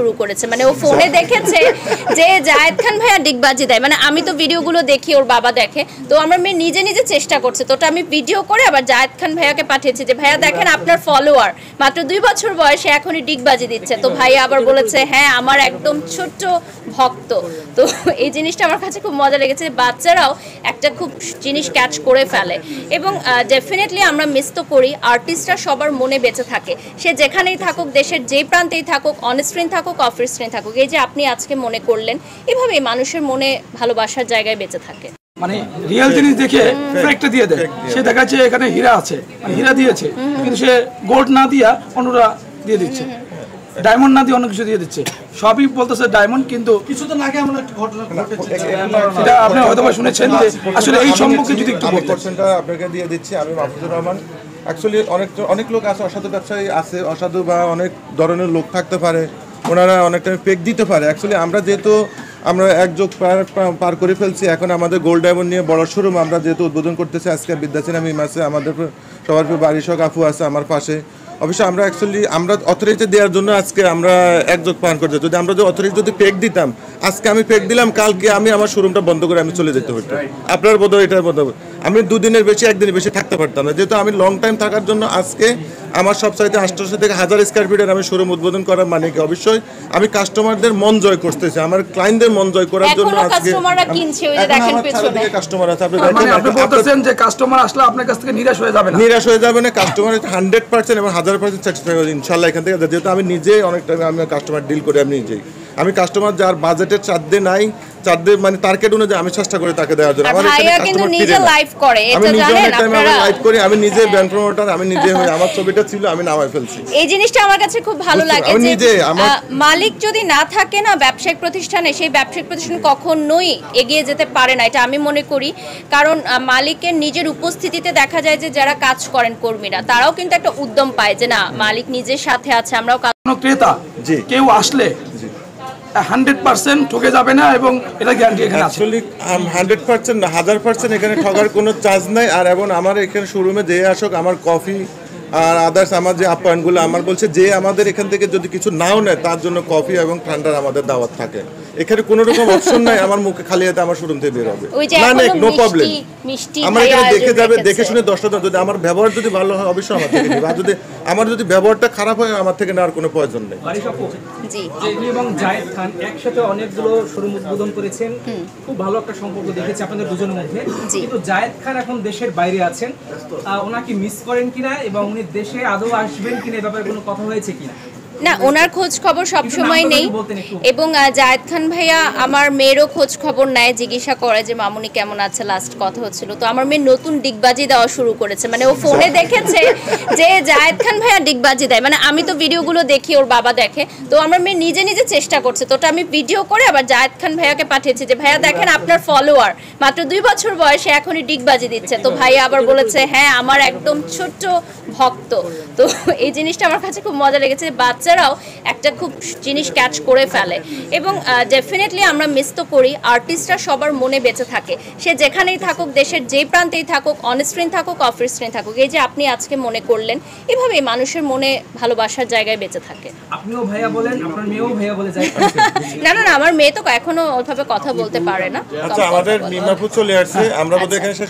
শুরু করেছে মানে ও ফোনে দেখেছে যে জায়েদ খান ভাইয়া ডিগবাজি দেয় মানে আমি তো ভিডিওগুলো দেখি ওর বাবা দেখে তো আমার মেয়ে নিজে নিজে চেষ্টা করছে তো আমি ভিডিও করে আবার জায়েদ খান ভাইয়াকে পাঠিয়েছি যে ভাইয়া দেখেন আপনার ফলোয়ার মাত্র 2 বছর বয়সে এখনই ডিগবাজি দিচ্ছে তো ভাইয়া আবার বলেছে হ্যাঁ আমার একদম ছোট্ট ভক্ত তো এই জিনিসটা আমার কাছে খুব মজা লেগেছে বাচ্চারাও একটা খুব জিনিস ক্যাচ করে ফেলে এবং ডেফিনেটলি আমরা মিস তো করি আর্টিস্টরা সবার মনে বেঁচে থাকে সে যেখানেই থাকুক দেশের যে প্রান্তেই থাকুক অন স্ক্রিন থাকুক অফ স্ক্রিন থাকুক এই যে আপনি আজকে মনে করলেন এভাবেই মানুষের মনে ভালোবাসার জায়গায় বেঁচে থাকে মানে রিয়েল জিনিস দেখে ফেকটা দিয়ে দেয় সে দেখাচ্ছে এখানে হীরা আছে মানে হীরা দিয়েছে কিন্তু সে গোল্ড না দিয়া অন্যরা দিয়ে দিচ্ছে ডায়মন্ড না দিয়ে অন্য কিছু দিয়ে দিচ্ছে সবই বলতেছে ডায়মন্ড কিন্তু কিছুদিন আগে আমরা একটা ঘটনা ঘটেছে এটা আপনি হয়তো শুনেছেন যে আসলে এই সম্পর্কে যদি একটু পার্সেন্টটা আপনাকে দিয়ে দিচ্ছি আমি মাহফুজুর রহমান অ্যাকচুয়ালি অনেক লোক আছে অসাধু ব্যবসায়ী আছে অসাধু বা অনেক ধরনের লোক থাকতে পারে ওনারা অনেক টাইম পেক দিতে পারে অ্যাকচুয়ালি আমরা যেহেতু আমরা এক যোগ পার করে ফেলছি এখন আমাদের গোল্ড ডায়মন্ড নিয়ে বড় শোরুম আমরা যেহেতু উদ্বোধন করতেছি আজকে বিদ্যাসিনা মিম আছে আমাদের সবার বারিশক আফু আছে আমার পাশে অবশ্যই আমরা অ্যাকচুয়ালি আমরা অথরিটি দেওয়ার জন্য আজকে আমরা একযোগ পান করতে যদি আমরা যদি অথরিটি যদি পেক দিতাম আজকে আমি পেক দিলাম কালকে আমি আমার শোরুমটা বন্ধ করে আমি চলে যেতে হতো আপনার বোধহয় এটার বোধহয় আমি 2 দিনের বেশি একদিনের বেশি থাকতে পারতাম না যেহেতু আমি লং টাইম থাকার জন্য আজকে আমার সব সাইতে 800 থেকে 1000 স্কয়ার ফিটের আমি শোরুম উদ্বোধন করার মানে কি অবশ্যই আমি কাস্টমারদের মন জয় করতেছি আমার ক্লায়েন্টদের মন জয় করার জন্য আজকে কাস্টমাররা কিনছে ওই যে দেখেন পেছনে কাস্টমার আছে আপনি দেখেন আপনি বলতেছেন যে কাস্টমার আসলে আপনার কাছ থেকে নিরাশ হয়ে যাবে না কাস্টমার 100% এবং 1000% স্যাটিসফাই হবে ইনশাআল্লাহ এখান থেকে যেহেতু আমি নিজে অনেক টাইম আমি কাস্টমার ডিল করি আমি নিজেই আমি কাস্টমার যার বাজেটের চাঁদে নাই চাঁদে মানে টার্গেট অনুযায়ী আমি চেষ্টা করি তাকে দেওয়ার জন্য আমার ভাইয়া কিন্তু নিজে লাইভ করে এটা জানেন আপনারা লাইভ করি আমি নিজে ব্র্যান্ড প্রমোটার আমি নিজে হই আমার ছবিটা ছিল আমি নামাই ফেলছি এই জিনিসটা আমার কাছে খুব ভালো লাগে যে মালিক যদি না থাকে না ব্যবসায়িক প্রতিষ্ঠানে সেই ব্যবসায়িক প্রতিষ্ঠান কখনোই এগিয়ে যেতে পারে না এটা আমি মনে করি কারণ মালিকের নিজের উপস্থিতিতে দেখা যায় যে যারা কাজ করেন কর্মীরা তারাও কিন্তু একটা উদ্যম পায় যে না মালিক নিজের সাথে আছে আমরাও ক্রেতা কেউ আসলে 100% ঠকে যাবে না এবং এটা গ্যারান্টি এখানে আছে অ্যাকচুয়ালি 100% না 1000% এখানে ঠকার কোনো চার্জ নাই আর এবং আমার এখানে শোরুমে যে আসুক আমার কফি আর আদার্স আমার যে আপ্যায়নগুলো আমার বলছে যে আমাদের এখান থেকে যদি কিছু নাও নেয় তার জন্য কফি এবং ঠান্ডার আমাদের দাওয়াত থাকে এখানে কোনো রকম অপশন নাই আমার মুখে খালি হাতে আমার শোরুম থেকে বের হবে না নো প্রবলেম আমার এখানে দেখে যাবে দেখে শুনে 10টা যদি আমার ব্যবহার যদি ভালো হয় অবশ্যই আমার থেকে নেবে আর যদি আমার যদি ব্যবহারটা খারাপ হয় আমার থেকে নেওয়ার কোনো প্রয়োজন নেই জি আপনি এবং জায়েদ খান একসাথে অনেকগুলো শোরুম উদ্বোধন করেছেন খুব ভালো একটা সম্পর্ক দেখেছি আপনাদের দুজনের মধ্যে কিন্তু জায়েদ খান এখন দেশের বাইরে আছেন ওনাকে মিস করেন কিনা এবং উনি দেশে আদৌ আসবেন কিনা এই ব্যাপারে কোনো কথা হয়েছে কিনা না ওনার খোঁজ খবর সব সময় নেই এবং জায়েদ খান ভাইয়া আমার মেয়েরও খোঁজ খবর নেয় জিজ্ঞাসা করে যে মামুনি কেমন আছে লাস্ট কথা হচ্ছিল তো আমার মেয়ে নতুন ডিগবাজি দেওয়া শুরু করেছে মানে ও ফোনে দেখেছে যে জায়েদ খান ভাইয়া ডিগবাজি দেয় মানে আমি তো ভিডিওগুলো দেখি ওর বাবা দেখে তো আমার মেয়ে নিজে নিজে চেষ্টা করছে তো আমি ভিডিও করে আবার জায়েদ খান ভাইয়াকে পাঠিয়েছি যে ভাইয়া দেখেন আপনার ফলোয়ার মাত্র 2 বছর বয়সে এখনই ডিগবাজি দিচ্ছে তো ভাইয়া আবার বলেছে হ্যাঁ আমার একদম ছোট্ট ভক্ত তো এই জিনিসটা আমার কাছে খুব মজা লেগেছে বাচ্চারাও একটা খুব জিনিস ক্যাচ করে ফেলে এবং ডেফিনেটলি আমরা মিস তো করি আর্টিস্টরা সবার মনে বেঁচে থাকে সে যেখানেই থাকুক দেশের যে প্রান্তেই থাকুক অন স্ক্রিন থাকুক অফ স্ক্রিন থাকুক এই যে আপনি আজকে মনে করলেন এভাবেই মানুষের মনে ভালোবাসার জায়গায় বেঁচে থাকে আপনিও ভাইয়া বলেন আপনার মেয়েও ভাইয়া বলে যায় না না আমার মেয়ে তো এখনো ওইভাবে কথা বলতে পারে না আচ্ছা আমাদের মিমাপুর চলে আসছে আমরা বোধহয় এখানে শেষ